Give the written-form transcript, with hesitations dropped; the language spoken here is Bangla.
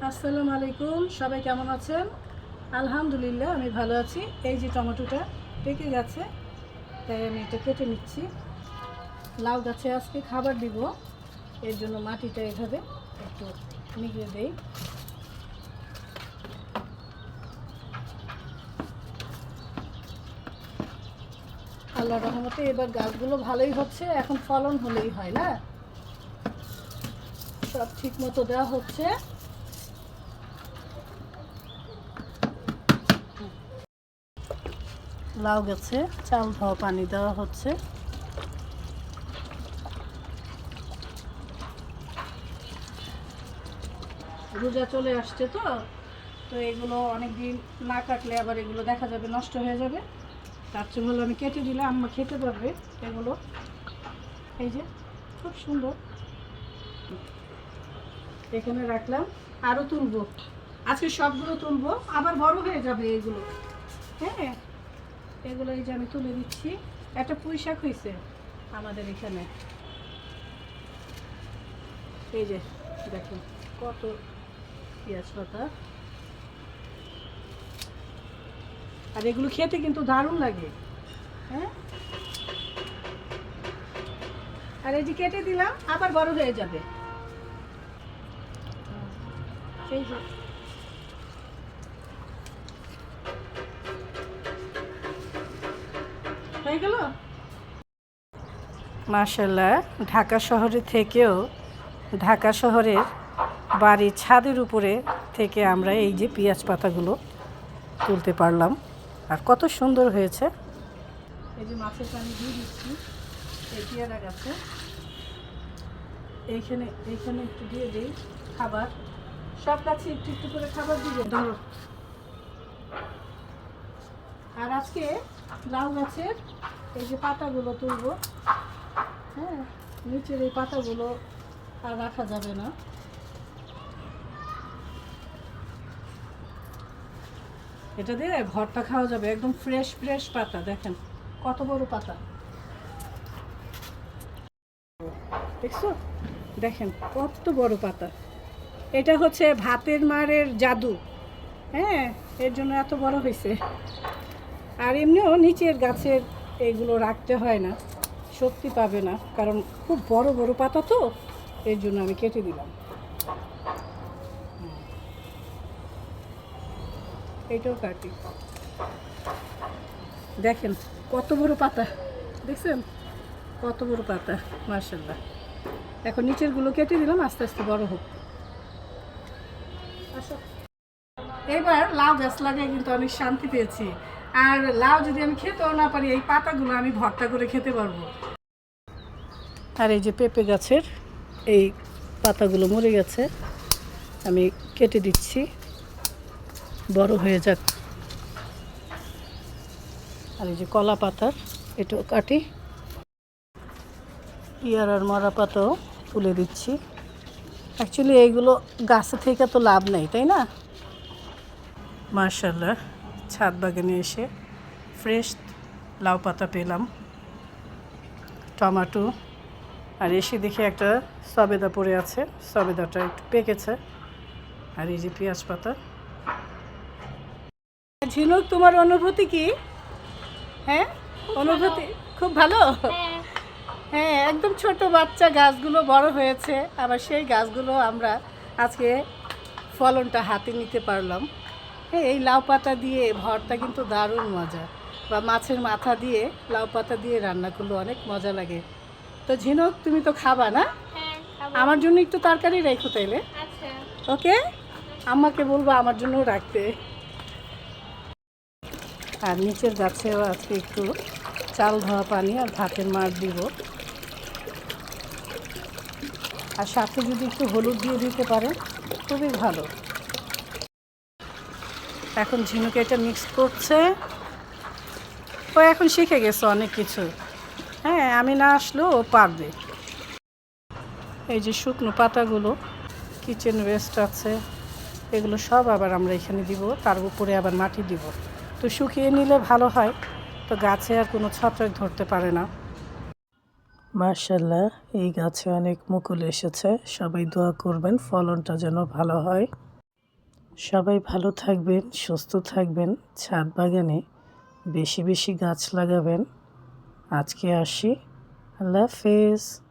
আসসালামু আলাইকুম, সবাই কেমন আছেন? আলহামদুলিল্লাহ আমি ভালো আছি। এই যে টমেটোটা পেকে গেছে, তাই আমি এটা কেটে নিচ্ছি। লাউ গাছে আজকে খাবার দিব, এর জন্য মাটিটা এভাবে একটু নিগড়ে দেই। আল্লাহর রহমতে এবার গাছগুলো ভালোই হচ্ছে। এখন ফলন হলেই হয় না, সব ঠিক মতো দেওয়া হচ্ছে। লাউ গাছে চাল ধোয়া পানি দেওয়া হচ্ছে। রোজা চলে আসছে তো তো এগুলো অনেক দিন না কাটলে আবার এগুলো দেখা যাবে নষ্ট হয়ে যাবে। তার চেয়ে ভালো আমি কেটে দিলে আম্মা খেতে পারবে এগুলো। এই যে খুব সুন্দর, এখানে রাখলাম। আরও তুলবো, আজকে সবগুলো তুলবো, আবার বড় হয়ে যাবে এগুলো। হ্যাঁ, এগুলো এই যে আমি তুলে দিচ্ছি। একটা পুঁই শাক হয়েছে আমাদের এখানে, এই যে দেখুন কত পেঁয়াজ পাতা। আর এগুলো খেতে কিন্তু দারুণ লাগে। হ্যাঁ, আর এই যে কেটে দিলাম, আবার বড় হয়ে যাবে। এই যে হয়ে গেল। মাশাআল্লাহ, ঢাকা শহরে থেকেও ঢাকা শহরের বাড়ির ছাদের উপরে থেকে আমরা এই যে পেঁয়াজ পাতাগুলো তুলতে পারলাম, আর কত সুন্দর হয়েছে। এই যে মাছের পানি দিয়ে দিচ্ছি এই পেয়ারা গাছে, এইখানে এইখানে একটু দিয়ে দিই খাবার। সব গাছে একটু একটু করে খাবার দিয়ে ধরো। আর আজকে লাউ গাছের এই যে পাতাগুলো তুলবো। হ্যাঁ, নিচের এই পাতাগুলো আর রাখা যাবে না। এটা দিয়ে ভর্তা খাওয়া যাবে, একদম ফ্রেশ ফ্রেশ পাতা। দেখেন কত বড় পাতা, দেখছো? দেখেন কত বড় পাতা। এটা হচ্ছে ভাতের মারের জাদু। হ্যাঁ, এর জন্য এত বড় হয়েছে। আর এমনিও নিচের গাছের এগুলো রাখতে হয় না, শক্তি পাবে না, কারণ খুব বড় বড় পাতা তো, এর জন্য আমি কেটে দিলাম। এইটাও কাটি। দেখেন কত বড় পাতা, দেখছেন কত বড় পাতা, মাশাআল্লাহ। এখন নিচেরগুলো কেটে দিলাম, আস্তে আস্তে বড় হোক। আসো, এবার লাউ গাছ লাগায় কিন্তু অনেক শান্তি পেয়েছি। আর লাউ যদি আমি খেতেও না পারি, এই পাতাগুলো আমি ভর্তা করে খেতে পারবো। আর এই যে পেঁপে গাছের এই পাতাগুলো মরে গেছে, আমি কেটে দিচ্ছি, বড় হয়ে যাক। আর এই যে কলা পাতার এটাও কাটি। পেয়ারার মরা পাতাও তুলে দিচ্ছি। অ্যাকচুয়ালি এইগুলো গাছে থেকে তো লাভ নেই, তাই না? মাশাআল্লাহ, ছাদ বাগানে এসে ফ্রেশ লাউ পাতা পেলাম, টমেটো। আর এসে দেখি একটা সবেদা পড়ে আছে, সবেদাটা একটু পেকেছে। আর এই যে পেঁয়াজ পাতা। ঝিনুক, তোমার অনুভূতি কি? হ্যাঁ, অনুভূতি খুব ভালো। হ্যাঁ, একদম ছোট বাচ্চা গাছগুলো বড় হয়েছে, আবার সেই গাছগুলো আমরা আজকে ফলনটা হাতে নিতে পারলাম। হ্যাঁ, এই লাউ পাতা দিয়ে ভর্তা কিন্তু দারুণ মজা, বা মাছের মাথা দিয়ে লাউ পাতা দিয়ে রান্না করলে অনেক মজা লাগে। তো ঝিনুক, তুমি তো খাবা না? আমার জন্য একটু তরকারি রেখো তাইলে। ওকে, আম্মাকে বলবো আমার জন্য রাখতে। আর নিচের গাছেও আজকে একটু চাল ধোয়া পানি আর ভাতের মার দিব। আর সাথে যদি একটু হলুদ দিয়ে দিতে পারেন খুবই ভালো। এখন ঝিনুকে এটা মিক্স করছে। ও এখন শিখে গেছে অনেক কিছু। হ্যাঁ, আমি না আসলেও ও পারবে। এই যে শুকনো পাতাগুলো, কিচেন ওয়েস্ট আছে, এগুলো সব আবার আমরা এখানে দিব, তার উপরে আবার মাটি দিব। তো শুকিয়ে নিলে ভালো হয়, তো গাছে আর কোনো ছত্রাক ধরতে পারে না। মাশাআল্লাহ, এই গাছে অনেক মুকুল এসেছে। সবাই দোয়া করবেন ফলনটা যেন ভালো হয়। সবাই ভালো থাকবেন, সুস্থ থাকবেন, ছাদ বাগানে বেশি বেশি গাছ লাগাবেন। আজকে আসি, আল্লাহ হাফেজ।